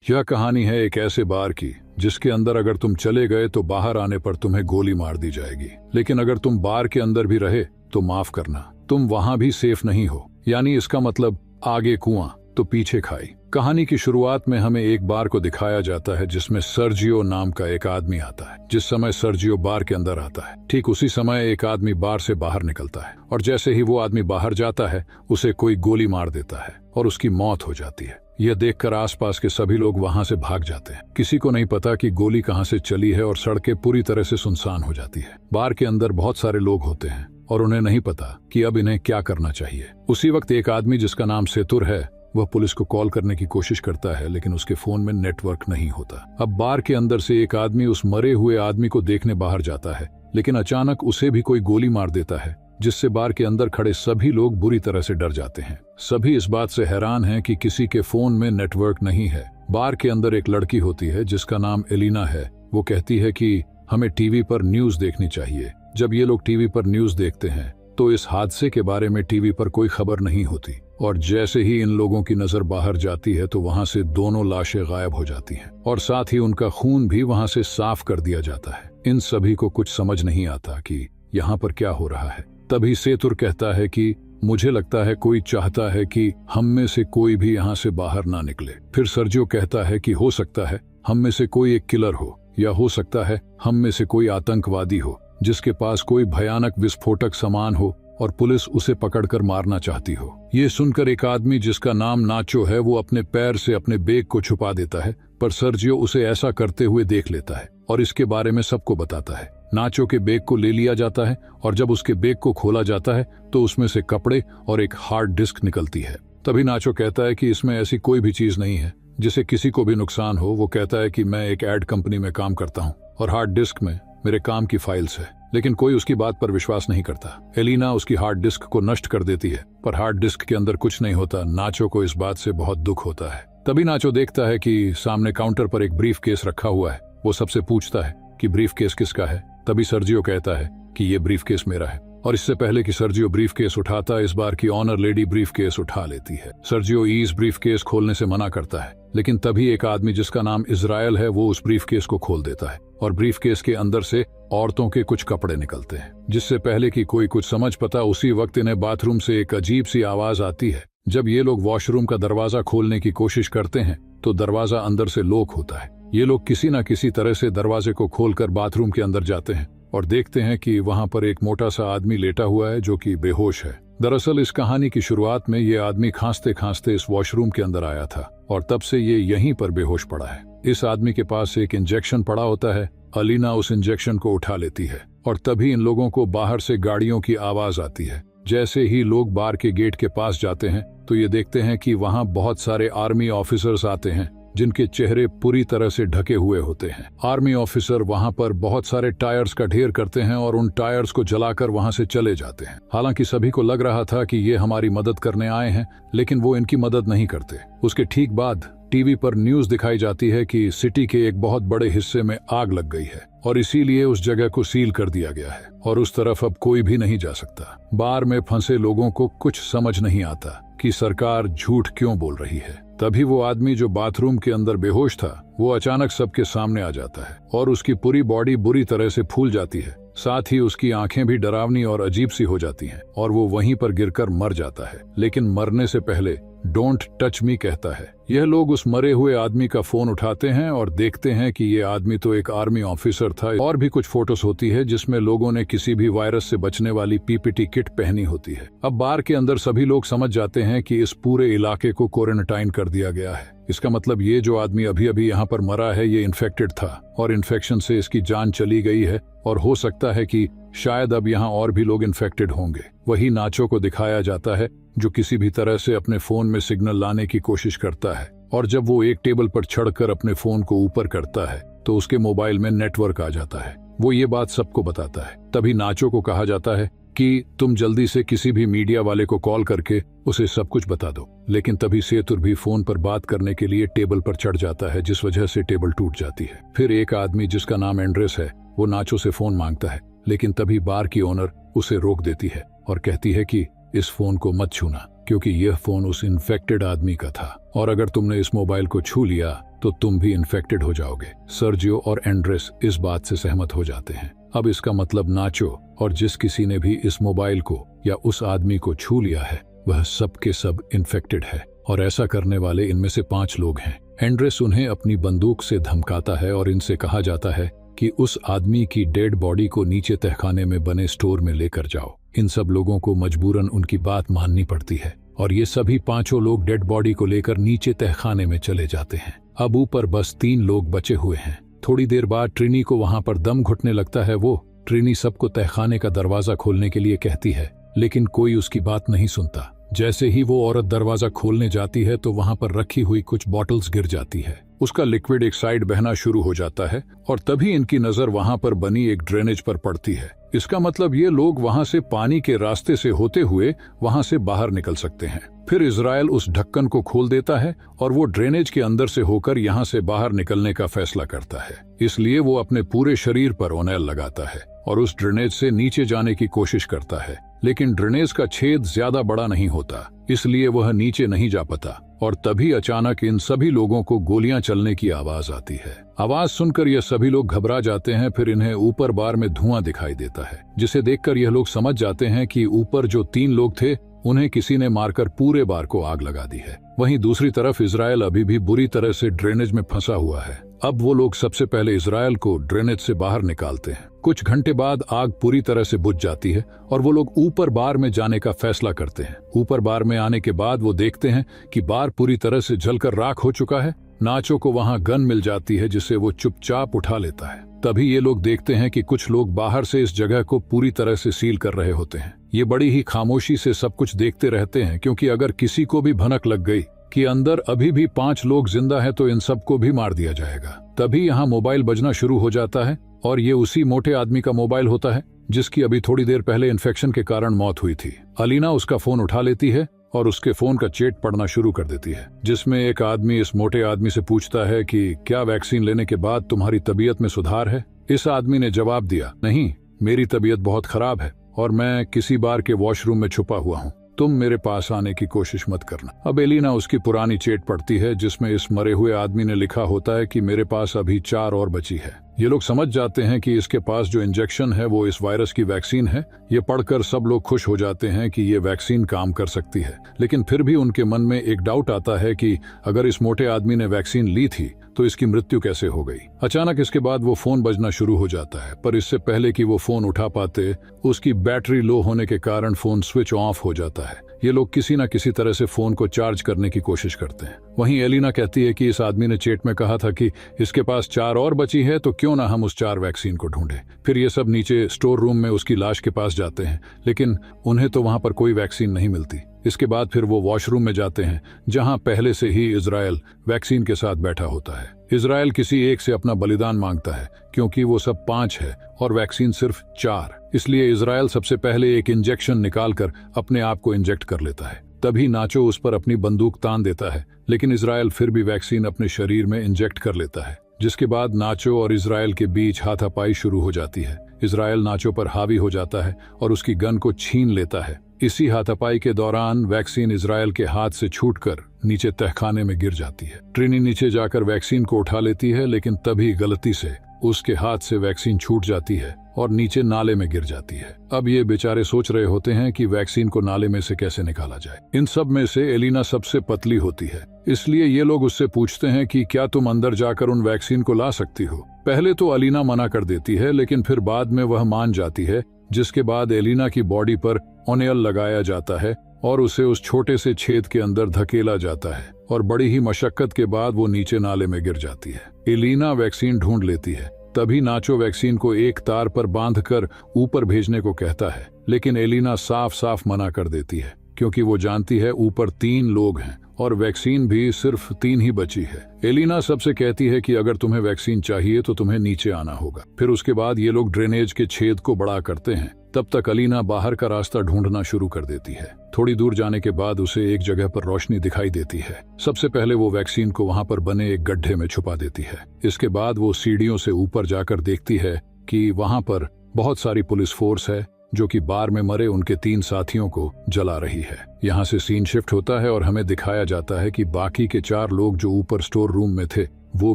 यह कहानी है एक ऐसे बार की जिसके अंदर अगर तुम चले गए तो बाहर आने पर तुम्हें गोली मार दी जाएगी, लेकिन अगर तुम बार के अंदर भी रहे तो माफ करना, तुम वहां भी सेफ नहीं हो। यानी इसका मतलब आगे कुआं तो पीछे खाई। कहानी की शुरुआत में हमें एक बार को दिखाया जाता है जिसमें सर्जियो नाम का एक आदमी आता है। जिस समय सर्जियो बार के अंदर आता है, ठीक उसी समय एक आदमी बार से बाहर निकलता है और जैसे ही वो आदमी बाहर जाता है उसे कोई गोली मार देता है और उसकी मौत हो जाती है। यह देखकर आसपास के सभी लोग वहां से भाग जाते हैं। किसी को नहीं पता कि गोली कहां से चली है और सड़कें पूरी तरह से सुनसान हो जाती है। बार के अंदर बहुत सारे लोग होते हैं और उन्हें नहीं पता कि अब इन्हें क्या करना चाहिए। उसी वक्त एक आदमी जिसका नाम सेतुर है, वह पुलिस को कॉल करने की कोशिश करता है, लेकिन उसके फोन में नेटवर्क नहीं होता। अब बार के अंदर से एक आदमी उस मरे हुए आदमी को देखने बाहर जाता है, लेकिन अचानक उसे भी कोई गोली मार देता है, जिससे बार के अंदर खड़े सभी लोग बुरी तरह से डर जाते हैं। सभी इस बात से हैरान हैं कि किसी के फोन में नेटवर्क नहीं है। बार के अंदर एक लड़की होती है जिसका नाम एलिना है। वो कहती है कि हमें टीवी पर न्यूज देखनी चाहिए। जब ये लोग टीवी पर न्यूज देखते हैं तो इस हादसे के बारे में टीवी पर कोई खबर नहीं होती, और जैसे ही इन लोगों की नजर बाहर जाती है तो वहां से दोनों लाशें गायब हो जाती हैं और साथ ही उनका खून भी वहां से साफ कर दिया जाता है। इन सभी को कुछ समझ नहीं आता कि यहाँ पर क्या हो रहा है। तभी सेतुर कहता है कि मुझे लगता है कोई चाहता है कि हम में से कोई भी यहाँ से बाहर ना निकले। फिर सर्जियो कहता है कि हो सकता है हम में से कोई एक किलर हो, या हो सकता है हम में से कोई आतंकवादी हो जिसके पास कोई भयानक विस्फोटक सामान हो और पुलिस उसे पकड़कर मारना चाहती हो। ये सुनकर एक आदमी जिसका नाम नाचो है, वो अपने पैर से अपने बैग को छुपा देता है, पर सर्जियो उसे ऐसा करते हुए देख लेता है और इसके बारे में सबको बताता है। नाचो के बैग को ले लिया जाता है और जब उसके बैग को खोला जाता है तो उसमें से कपड़े और एक हार्ड डिस्क निकलती है। तभी नाचो कहता है कि इसमें ऐसी कोई भी चीज नहीं है जिससे किसी को भी नुकसान हो। वो कहता है कि मैं एक एड कंपनी में काम करता हूँ और हार्ड डिस्क में मेरे काम की फाइल्स है, लेकिन कोई उसकी बात पर विश्वास नहीं करता। एलिना उसकी हार्ड डिस्क को नष्ट कर देती है, पर हार्ड डिस्क के अंदर कुछ नहीं होता। नाचो को इस बात से बहुत दुख होता है। तभी नाचो देखता है कि सामने काउंटर पर एक ब्रीफ केस रखा हुआ है। वो सबसे पूछता है कि ब्रीफ केस किसका है। तभी सर्जियो कहता है कि ये ब्रीफ केस मेरा है, और इससे पहले कि सर्जियो ब्रीफ केस उठाता, इस बार की ऑनर लेडी ब्रीफ केस उठा लेती है। सर्जियो इस ब्रीफ केस खोलने से मना करता है, लेकिन तभी एक आदमी जिसका नाम इजराइल है वो उस ब्रीफ केस को खोल देता है और ब्रीफ केस के अंदर से औरतों के कुछ कपड़े निकलते हैं। जिससे पहले कि कोई कुछ समझ पाता, उसी वक्त इन्हें बाथरूम से एक अजीब सी आवाज आती है। जब ये लोग वॉशरूम का दरवाजा खोलने की कोशिश करते हैं तो दरवाजा अंदर से लॉक होता है। ये लोग किसी न किसी तरह से दरवाजे को खोलकर बाथरूम के अंदर जाते हैं और देखते हैं कि वहां पर एक मोटा सा आदमी लेटा हुआ है जो कि बेहोश है। दरअसल इस कहानी की शुरुआत में ये आदमी खांसते खांसते इस वॉशरूम के अंदर आया था और तब से ये यहीं पर बेहोश पड़ा है। इस आदमी के पास एक इंजेक्शन पड़ा होता है। अलीना उस इंजेक्शन को उठा लेती है और तभी इन लोगों को बाहर से गाड़ियों की आवाज आती है। जैसे ही लोग बार के गेट के पास जाते हैं तो ये देखते हैं कि वहां बहुत सारे आर्मी ऑफिसर्स आते हैं जिनके चेहरे पूरी तरह से ढके हुए होते हैं। आर्मी ऑफिसर वहां पर बहुत सारे टायर्स का ढेर करते हैं और उन टायर्स को जलाकर वहां से चले जाते हैं। हालांकि सभी को लग रहा था कि ये हमारी मदद करने आए हैं, लेकिन वो इनकी मदद नहीं करते। उसके ठीक बाद टीवी पर न्यूज दिखाई जाती है कि सिटी के एक बहुत बड़े हिस्से में आग लग गई है और इसीलिए उस जगह को सील कर दिया गया है और उस तरफ अब कोई भी नहीं जा सकता। बार में फंसे लोगों को कुछ समझ नहीं आता कि सरकार झूठ क्यों बोल रही है। तभी वो आदमी जो बाथरूम के अंदर बेहोश था, वो अचानक सबके सामने आ जाता है और उसकी पूरी बॉडी बुरी तरह से फूल जाती है। साथ ही उसकी आंखें भी डरावनी और अजीब सी हो जाती हैं और वो वहीं पर गिरकर मर जाता है। लेकिन मरने से पहले डोंट टच मी कहता है। यह लोग उस मरे हुए आदमी का फोन उठाते हैं और देखते हैं कि ये आदमी तो एक आर्मी ऑफिसर था। और भी कुछ फोटोज होती है जिसमें लोगों ने किसी भी वायरस से बचने वाली पीपीटी किट पहनी होती है। अब बार के अंदर सभी लोग समझ जाते हैं कि इस पूरे इलाके को क्वारंटाइन कर दिया गया है। इसका मतलब ये जो आदमी अभी अभी यहाँ पर मरा है ये इन्फेक्टेड था और इन्फेक्शन से इसकी जान चली गई है और हो सकता है कि शायद अब यहाँ और भी लोग इन्फेक्टेड होंगे। वही नाचो को दिखाया जाता है जो किसी भी तरह से अपने फोन में सिग्नल लाने की कोशिश करता है और जब वो एक टेबल पर चढ़कर अपने फोन को ऊपर करता है तो उसके मोबाइल में नेटवर्क आ जाता है। वो ये बात सबको बताता है। तभी नाचो को कहा जाता है कि तुम जल्दी से किसी भी मीडिया वाले को कॉल करके उसे सब कुछ बता दो। लेकिन तभी सेतुर भी फोन पर बात करने के लिए टेबल पर चढ़ जाता है, जिस वजह से टेबल टूट जाती है। फिर एक आदमी जिसका नाम एंड्रेस है वो नाचो से फोन मांगता है, लेकिन तभी बार की ओनर उसे रोक देती है और कहती है कि इस फोन को मत छूना, क्योंकि यह फोन उस इन्फेक्टेड आदमी का था और अगर तुमने इस मोबाइल को छू लिया तो तुम भी इन्फेक्टेड हो जाओगे। सर्जियो और एंड्रेस इस बात से सहमत हो जाते हैं। अब इसका मतलब नाचो और जिस किसी ने भी इस मोबाइल को या उस आदमी को छू लिया है वह सब के सब इन्फेक्टेड है, और ऐसा करने वाले इनमें से 5 लोग हैं। एंड्रेस उन्हें अपनी बंदूक से धमकाता है और इनसे कहा जाता है कि उस आदमी की डेड बॉडी को नीचे तहखाने में बने स्टोर में लेकर जाओ। इन सब लोगों को मजबूरन उनकी बात माननी पड़ती है और ये सभी 5 लोग डेड बॉडी को लेकर नीचे तहखाने में चले जाते हैं। अब ऊपर बस 3 लोग बचे हुए हैं। थोड़ी देर बाद ट्रिनी को वहां पर दम घुटने लगता है। वो ट्रिनी सबको तहखाने का दरवाजा खोलने के लिए कहती है, लेकिन कोई उसकी बात नहीं सुनता। जैसे ही वो औरत दरवाजा खोलने जाती है तो वहां पर रखी हुई कुछ बॉटल्स गिर जाती है। उसका लिक्विड एक साइड बहना शुरू हो जाता है और तभी इनकी नजर वहां पर बनी एक ड्रेनेज पर पड़ती है। इसका मतलब ये लोग वहां से पानी के रास्ते से होते हुए वहां से बाहर निकल सकते हैं। फिर इजराइल उस ढक्कन को खोल देता है और वो ड्रेनेज के अंदर से होकर यहाँ से बाहर निकलने का फैसला करता है। इसलिए वो अपने पूरे शरीर पर ओनेल लगाता है और उस ड्रेनेज से नीचे जाने की कोशिश करता है, लेकिन ड्रेनेज का छेद ज्यादा बड़ा नहीं होता, इसलिए वह नीचे नहीं जा पाता। और तभी अचानक इन सभी लोगों को गोलियां चलने की आवाज आती है। आवाज सुनकर यह सभी लोग घबरा जाते हैं। फिर इन्हें ऊपर बार में धुआं दिखाई देता है, जिसे देखकर यह लोग समझ जाते हैं कि ऊपर जो 3 लोग थे उन्हें किसी ने मारकर पूरे बार को आग लगा दी है। वहीं दूसरी तरफ इजराइल अभी भी बुरी तरह से ड्रेनेज में फंसा हुआ है। अब वो लोग सबसे पहले इजराइल को ड्रेनेज से बाहर निकालते हैं। कुछ घंटे बाद आग पूरी तरह से बुझ जाती है और वो लोग ऊपर बार में जाने का फैसला करते हैं। ऊपर बार में आने के बाद वो देखते हैं कि बार पूरी तरह से जलकर राख हो चुका है। नाचो को वहां गन मिल जाती है जिसे वो चुपचाप उठा लेता है। तभी ये लोग देखते हैं कि कुछ लोग बाहर से इस जगह को पूरी तरह से सील कर रहे होते हैं। ये बड़ी ही खामोशी से सब कुछ देखते रहते हैं, क्योंकि अगर किसी को भी भनक लग गई कि अंदर अभी भी 5 लोग जिंदा हैं तो इन सबको भी मार दिया जाएगा। तभी यहाँ मोबाइल बजना शुरू हो जाता है और ये उसी मोटे आदमी का मोबाइल होता है जिसकी अभी थोड़ी देर पहले इन्फेक्शन के कारण मौत हुई थी। अलीना उसका फोन उठा लेती है और उसके फोन का चैट पढ़ना शुरू कर देती है, जिसमें एक आदमी इस मोटे आदमी से पूछता है कि क्या वैक्सीन लेने के बाद तुम्हारी तबीयत में सुधार है। इस आदमी ने जवाब दिया, नहीं, मेरी तबीयत बहुत खराब है और मैं किसी बार के वॉशरूम में छुपा हुआ हूँ, तुम मेरे पास आने की कोशिश मत करना। अब एलिना उसकी पुरानी चैट पढ़ती है जिसमें इस मरे हुए आदमी ने लिखा होता है कि मेरे पास अभी 4 और बची है। ये लोग समझ जाते हैं कि इसके पास जो इंजेक्शन है वो इस वायरस की वैक्सीन है। ये पढ़कर सब लोग खुश हो जाते हैं कि ये वैक्सीन काम कर सकती है, लेकिन फिर भी उनके मन में एक डाउट आता है कि अगर इस मोटे आदमी ने वैक्सीन ली थी तो इसकी मृत्यु कैसे हो गई। अचानक इसके बाद वो फोन बजना शुरू हो जाता है, पर इससे पहले कि वो फोन उठा पाते उसकी बैटरी लो होने के कारण फोन स्विच ऑफ हो जाता है। ये लोग किसी न किसी तरह से फोन को चार्ज करने की कोशिश करते हैं। वहीं एलिना कहती है कि इस आदमी ने चैट में कहा था कि इसके पास 4 और बची है, तो क्यों ना हम उस 4 वैक्सीन को ढूंढें। फिर ये सब नीचे स्टोर रूम में उसकी लाश के पास जाते हैं, लेकिन उन्हें तो वहां पर कोई वैक्सीन नहीं मिलती। इसके बाद फिर वो वॉशरूम में जाते हैं जहां पहले से ही इजराइल वैक्सीन के साथ बैठा होता है। इजराइल किसी एक से अपना बलिदान मांगता है क्योंकि वो सब 5 है और वैक्सीन सिर्फ 4, इसलिए इजराइल सबसे पहले एक इंजेक्शन निकालकर अपने आप को इंजेक्ट कर लेता है। तभी नाचो उस पर अपनी बंदूक तान देता है, लेकिन इजराइल फिर भी वैक्सीन अपने शरीर में इंजेक्ट कर लेता है, जिसके बाद नाचो और इजराइल के बीच हाथापाई शुरू हो जाती है। इजराइल नाचो पर हावी हो जाता है और उसकी गन को छीन लेता है। इसी हाथापाई के दौरान वैक्सीन इजराइल के हाथ से छूटकर नीचे तहखाने में गिर जाती है। ट्रिनी नीचे जाकर वैक्सीन को उठा लेती है, लेकिन तभी गलती से उसके हाथ से वैक्सीन छूट जाती है और नीचे नाले में गिर जाती है। अब ये बेचारे सोच रहे होते हैं कि वैक्सीन को नाले में से कैसे निकाला जाए। इन सब में से एलिना सबसे पतली होती है, इसलिए ये लोग उससे पूछते हैं कि क्या तुम अंदर जाकर उन वैक्सीन को ला सकती हो। पहले तो एलिना मना कर देती है, लेकिन फिर बाद में वह मान जाती है, जिसके बाद एलिना की बॉडी पर ओनेल लगाया जाता है और उसे उस छोटे से छेद के अंदर धकेला जाता है और बड़ी ही मशक्कत के बाद वो नीचे नाले में गिर जाती है। एलिना वैक्सीन ढूंढ लेती है। तभी नाचो वैक्सीन को एक तार पर बांधकर ऊपर भेजने को कहता है, लेकिन एलिना साफ साफ मना कर देती है क्योंकि वो जानती है ऊपर 3 लोग हैं और वैक्सीन भी सिर्फ 3 ही बची है। एलिना सबसे कहती है कि अगर तुम्हें वैक्सीन चाहिए तो तुम्हें नीचे आना होगा। फिर उसके बाद ये लोग ड्रेनेज के छेद को बड़ा करते हैं। तब तक एलिना बाहर का रास्ता ढूंढना शुरू कर देती है। थोड़ी दूर जाने के बाद उसे एक जगह पर रोशनी दिखाई देती है। सबसे पहले वो वैक्सीन को वहां पर बने एक गड्ढे में छुपा देती है। इसके बाद वो सीढ़ियों से ऊपर जाकर देखती है कि वहां पर बहुत सारी पुलिस फोर्स है जो कि बार में मरे उनके 3 साथियों को जला रही है। यहाँ से सीन शिफ्ट होता है और हमें दिखाया जाता है कि बाकी के 4 लोग जो ऊपर स्टोर रूम में थे वो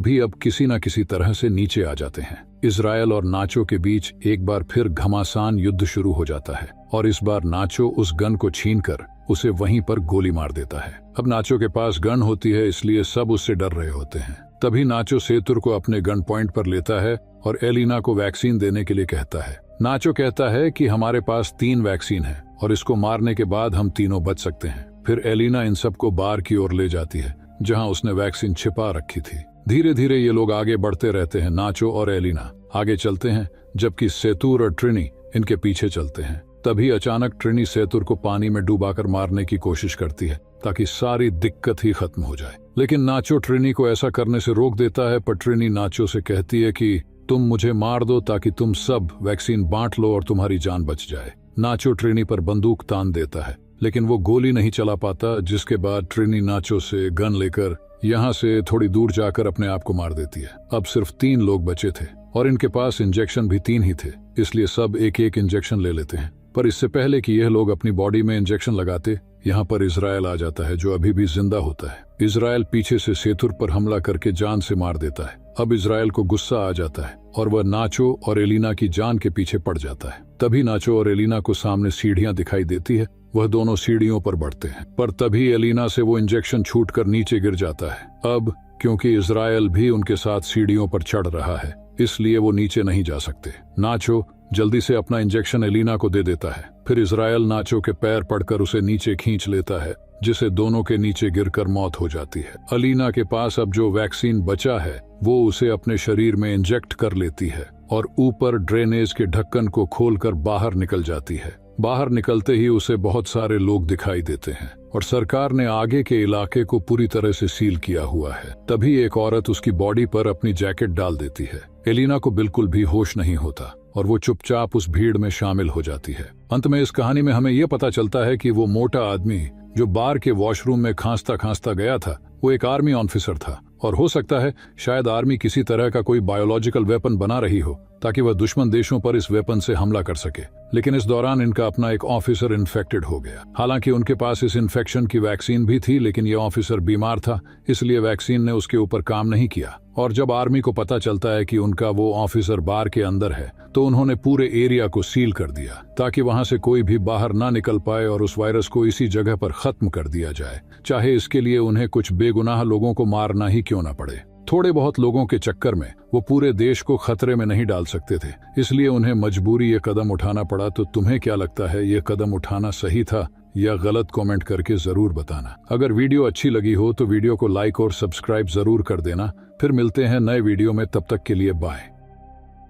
भी अब किसी न किसी तरह से नीचे आ जाते हैं। इजराइल और नाचो के बीच एक बार फिर घमासान युद्ध शुरू हो जाता है और इस बार नाचो उस गन को छीनकर उसे वहीं पर गोली मार देता है। अब नाचो के पास गन होती है, इसलिए सब उससे डर रहे होते हैं। तभी नाचो सेतुर को अपने गन पॉइंट पर लेता है और एलिना को वैक्सीन देने के लिए कहता है। नाचो कहता है कि हमारे पास 3 वैक्सीन है और इसको मारने के बाद हम तीनों बच सकते हैं। फिर एलिना इन सबको बार की ओर ले जाती है जहां उसने वैक्सीन छिपा रखी थी। धीरे धीरे ये लोग आगे बढ़ते रहते हैं। नाचो और एलिना आगे चलते हैं जबकि सेतुर और ट्रिनी इनके पीछे चलते हैं। तभी अचानक ट्रिनी सेतुर को पानी में डुबाकर मारने की कोशिश करती है ताकि सारी दिक्कत ही खत्म हो जाए, लेकिन नाचो ट्रिनी को ऐसा करने से रोक देता है। पर ट्रिनी नाचो से कहती है कि तुम मुझे मार दो ताकि तुम सब वैक्सीन बांट लो और तुम्हारी जान बच जाए। नाचो ट्रिनी पर बंदूक तान देता है लेकिन वो गोली नहीं चला पाता, जिसके बाद ट्रिनी नाचो से गन लेकर यहाँ से थोड़ी दूर जाकर अपने आप को मार देती है। अब सिर्फ 3 लोग बचे थे और इनके पास इंजेक्शन भी 3 ही थे, इसलिए सब एक एक इंजेक्शन ले लेते हैं। पर इससे पहले कि यह लोग अपनी बॉडी में इंजेक्शन लगाते, यहाँ पर इजराइल आ जाता है जो अभी भी जिंदा होता है। इजराइल पीछे से सेतुर पर हमला करके जान से मार देता है। अब इजराइल को गुस्सा आ जाता है और वह नाचो और एलिना की जान के पीछे पड़ जाता है। तभी नाचो और एलिना को सामने सीढ़ियां दिखाई देती है। वह दोनों सीढ़ियों पर बढ़ते हैं, पर तभी एलिना से वो इंजेक्शन छूटकर नीचे गिर जाता है। अब क्योंकि इजराइल भी उनके साथ सीढ़ियों पर चढ़ रहा है, इसलिए वो नीचे नहीं जा सकते। नाचो जल्दी से अपना इंजेक्शन एलिना को दे देता है। फिर इजराइल नाचो के पैर पड़कर उसे नीचे खींच लेता है, जिसे दोनों के नीचे गिरकर मौत हो जाती है। एलिना के पास अब जो वैक्सीन बचा है वो उसे अपने शरीर में इंजेक्ट कर लेती है और ऊपर ड्रेनेज के ढक्कन को खोलकर बाहर निकल जाती है। बाहर निकलते ही उसे बहुत सारे लोग दिखाई देते हैं और सरकार ने आगे के इलाके को पूरी तरह से सील किया हुआ है। तभी एक औरत उसकी बॉडी पर अपनी जैकेट डाल देती है। एलिना को बिल्कुल भी होश नहीं होता और वो चुपचाप उस भीड़ में शामिल हो जाती है। अंत में इस कहानी में हमें यह पता चलता है कि वो मोटा आदमी जो बार के वॉशरूम में खांसता खांसता गया था वो एक आर्मी ऑफिसर था और हो सकता है शायद आर्मी किसी तरह का कोई बायोलॉजिकल वेपन बना रही हो ताकि वह दुश्मन देशों पर इस वेपन से हमला कर सके। लेकिन इस दौरान इनका अपना एक ऑफिसर इन्फेक्टेड हो गया। हालांकि उनके पास इस इन्फेक्शन की वैक्सीन भी थी, लेकिन यह ऑफिसर बीमार था, इसलिए वैक्सीन ने उसके ऊपर काम नहीं किया। और जब आर्मी को पता चलता है कि उनका वो ऑफिसर बार के अंदर है तो उन्होंने पूरे एरिया को सील कर दिया ताकि वहां से कोई भी बाहर ना निकल पाए और उस वायरस को इसी जगह पर खत्म कर दिया जाए, चाहे इसके लिए उन्हें कुछ बेगुनाह लोगों को मारना ही क्यों ना पड़े। थोड़े बहुत लोगों के चक्कर में वो पूरे देश को खतरे में नहीं डाल सकते थे, इसलिए उन्हें मजबूरी ये कदम उठाना पड़ा। तो तुम्हें क्या लगता है, ये कदम उठाना सही था या गलत? कमेंट करके जरूर बताना। अगर वीडियो अच्छी लगी हो तो वीडियो को लाइक और सब्सक्राइब जरूर कर देना। फिर मिलते हैं नए वीडियो में, तब तक के लिए बाय।